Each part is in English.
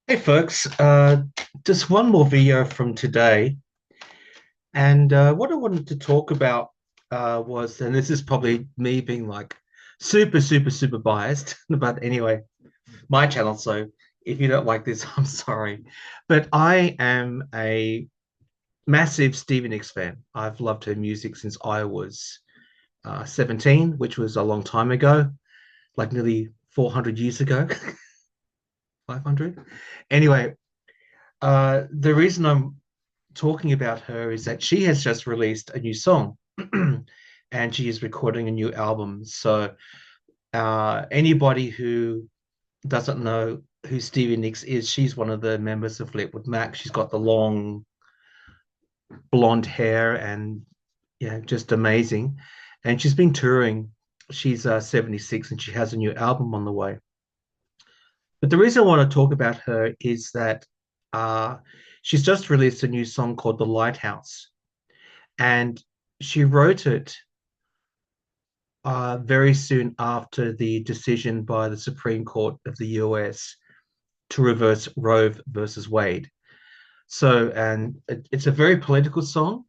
Hey folks, just one more video from today. And what I wanted to talk about was, and this is probably me being like super biased, but anyway, my channel. So if you don't like this, I'm sorry. But I am a massive Stevie Nicks fan. I've loved her music since I was 17, which was a long time ago, like nearly 400 years ago, 500. Anyway, the reason I'm talking about her is that she has just released a new song and she is recording a new album. So, anybody who doesn't know who Stevie Nicks is, she's one of the members of Fleetwood Mac. She's got the long blonde hair and yeah, just amazing. And she's been touring. She's 76 and she has a new album on the way. But the reason I want to talk about her is that uh, she's just released a new song called The Lighthouse. And she wrote it very soon after the decision by the Supreme Court of the US to reverse Roe versus Wade. So, and it's a very political song,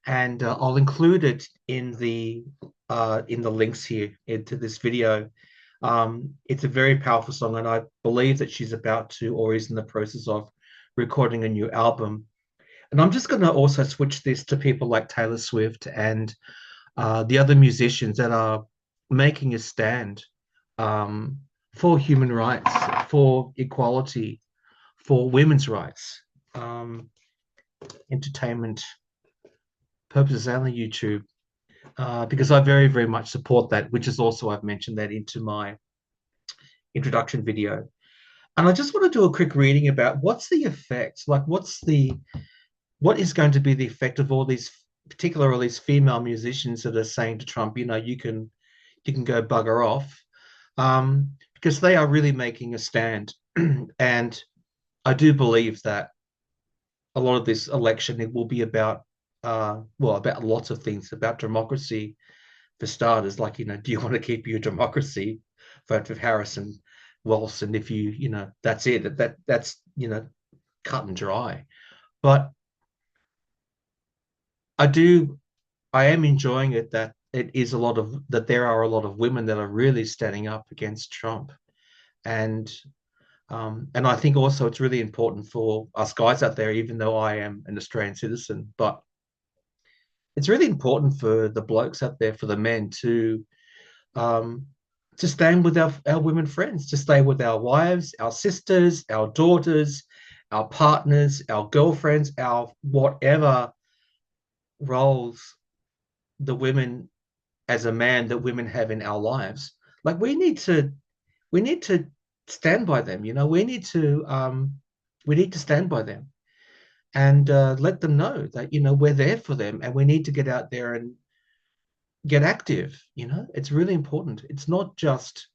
and I'll include it in the links here into this video. It's a very powerful song, and I believe that she's about to, or is in the process of, recording a new album. And I'm just going to also switch this to people like Taylor Swift and the other musicians that are making a stand um, for human rights, for equality, for women's rights, um, entertainment purposes only YouTube, because I very much support that, which is also, I've mentioned that into my introduction video. And I just want to do a quick reading about what's the effect, like what is going to be the effect of all these, particularly all these female musicians that are saying to Trump, you can go bugger off, because they are really making a stand. And I do believe that a lot of this election it will be about, well, about lots of things, about democracy for starters. Like, do you want to keep your democracy? Vote for Harrison Walsh, and if that's it. That's cut and dry. But I do I am enjoying it that there are a lot of women that are really standing up against Trump, and and I think also it's really important for us guys out there, even though I am an Australian citizen, but it's really important for the blokes out there, for the men um, to stand with our women friends, to stay with our wives, our sisters, our daughters, our partners, our girlfriends, our whatever roles the women as a man that women have in our lives. Like we need to stand by them. We need to stand by them and let them know that we're there for them, and we need to get out there and get active. It's really important. It's not just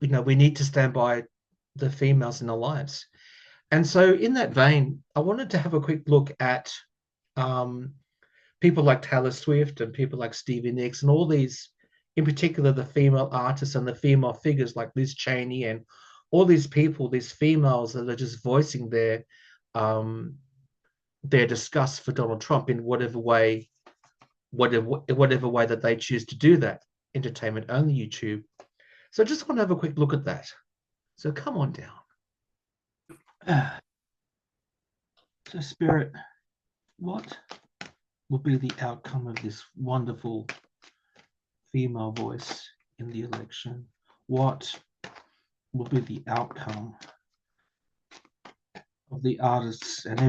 we need to stand by the females in our lives. And so, in that vein, I wanted to have a quick look at um, people like Taylor Swift and people like Stevie Nicks and all these, in particular, the female artists and the female figures like Liz Cheney and all these people, these females that are just voicing um, their disgust for Donald Trump in whatever way that they choose to do that. Entertainment only YouTube. So I just want to have a quick look at that. So come on down. So Spirit, what will be the outcome of this wonderful female voice in the election? What will be the outcome of the artists and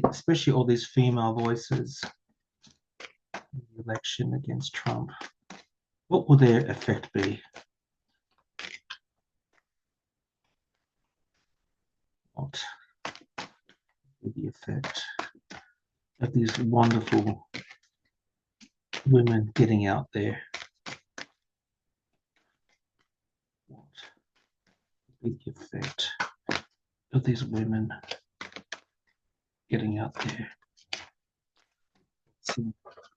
especially all these female voices in the election against Trump? What will their effect be? What will the effect of these wonderful women getting out there? What will be the effect of these women getting out there?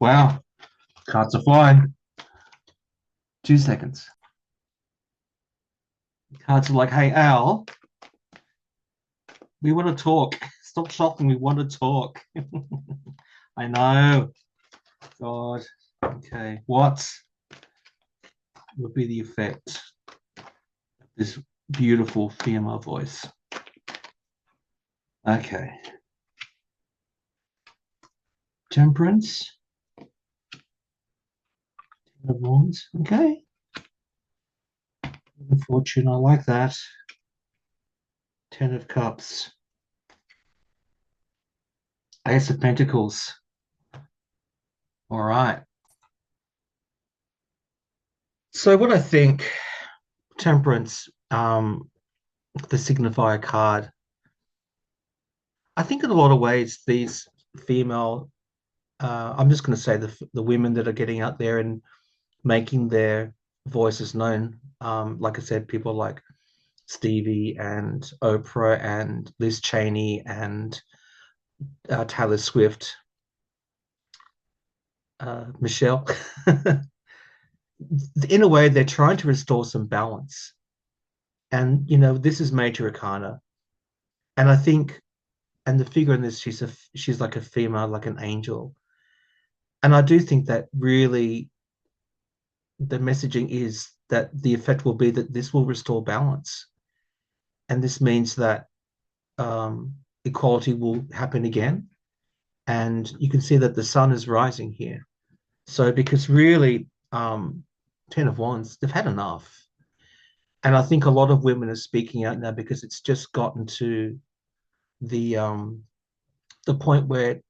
Wow, cards are flying. 2 seconds. Cards are like, hey, Al, We want to talk. Stop shopping. We want to talk. I know. God. Okay. What would be the effect of this beautiful female voice? Okay. Temperance. Ten of Wands. Okay. Fortune. I like that. Ten of Cups. Ace of Pentacles. All right. So what I think, Temperance, the signifier card. I think in a lot of ways, these female, I'm just going to say the women that are getting out there and making their voices known. Like I said, people like Stevie and Oprah and Liz Cheney and Taylor Swift, Michelle. In a way, they're trying to restore some balance. And, this is Major Arcana. And I think, and the figure in this, she's like a female, like an angel. And I do think that really the messaging is that the effect will be that this will restore balance. And this means that equality will happen again. And you can see that the sun is rising here. So, because really, Ten of Wands, they've had enough. And I think a lot of women are speaking out now because it's just gotten to the point where,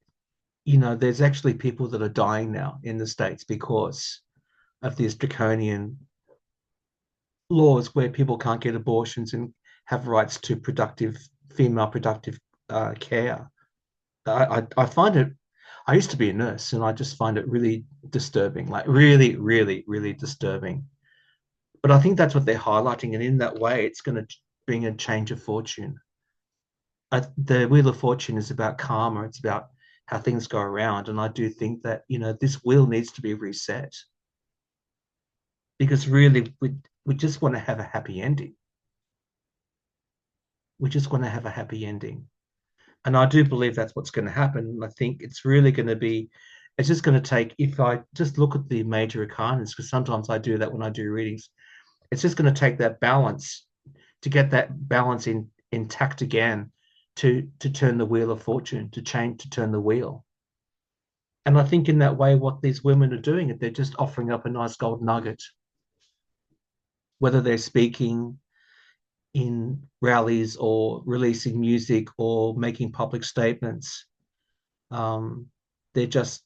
there's actually people that are dying now in the States because of these draconian laws where people can't get abortions and have rights to female productive care. I find it, I used to be a nurse and I just find it really disturbing, like really, really, really disturbing. But I think that's what they're highlighting. And in that way, it's going to bring a change of fortune. The Wheel of Fortune is about karma, it's about how things go around. And I do think that, this wheel needs to be reset because really we just want to have a happy ending. We just want to have a happy ending. And I do believe that's what's going to happen. I think it's really going to be, it's just going to take, if I just look at the major arcanas, because sometimes I do that when I do readings, it's just going to take that balance to get that balance intact again to turn the wheel of fortune, to turn the wheel. And I think in that way, what these women are doing, they're just offering up a nice gold nugget, whether they're speaking in rallies or releasing music or making public statements. They're just,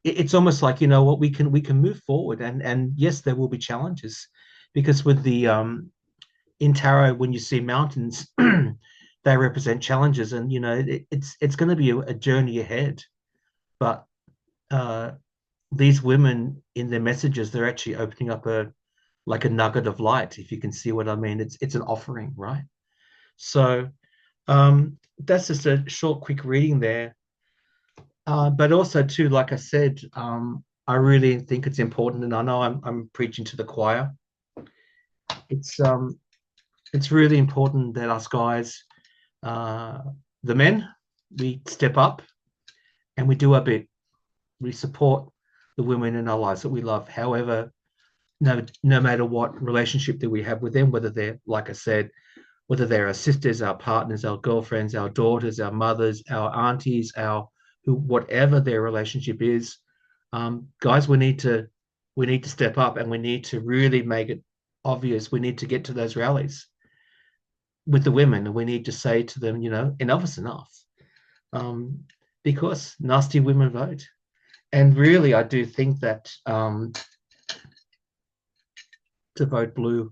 it's almost like, what, we can move forward. And yes, there will be challenges because with the in tarot, when you see mountains, they represent challenges, and it's going to be a journey ahead. But uh, these women in their messages, they're actually opening up a nugget of light, if you can see what I mean. It's an offering, right? So that's just a short, quick reading there. But also too, like I said, I really think it's important, and I know I'm preaching to the choir. It's it's really important that us guys, uh, the men, we step up and we do our bit. We support the women in our lives that we love. However, no matter what relationship that we have with them, whether they're, like I said, whether they're our sisters, our partners, our girlfriends, our daughters, our mothers, our aunties, whatever their relationship is, guys, we need to step up and we need to really make it obvious. We need to get to those rallies with the women, and we need to say to them, enough is enough, um, because nasty women vote. And really, I do think that to vote blue,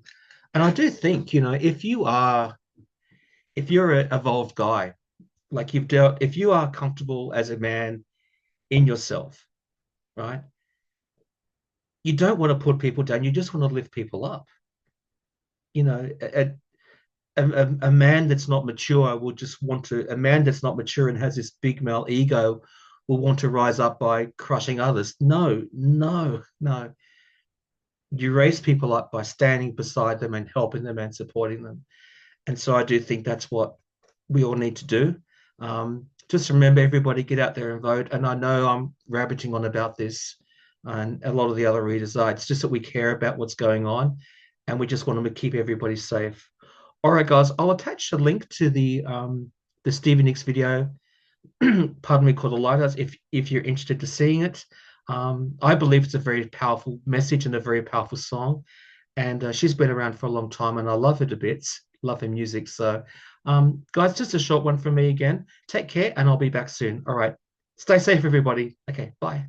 and I do think, if you're an evolved guy, like if you are comfortable as a man in yourself, right? You don't want to put people down. You just want to lift people up. A man that's not mature will just want to, a man that's not mature and has this big male ego will want to rise up by crushing others. No, no, no. You raise people up by standing beside them and helping them and supporting them. And so I do think that's what we all need to do. Just remember, everybody, get out there and vote. And I know I'm rabbiting on about this, and a lot of the other readers are. It's just that we care about what's going on, and we just want to keep everybody safe. All right, guys, I'll attach a link to the Stevie Nicks video, pardon me, called the Lighthouse, if you're interested to seeing it. I believe it's a very powerful message and a very powerful song, and she's been around for a long time, and I love her to bits. Love her music. So, guys, just a short one from me again. Take care, and I'll be back soon. All right, stay safe, everybody. Okay, bye.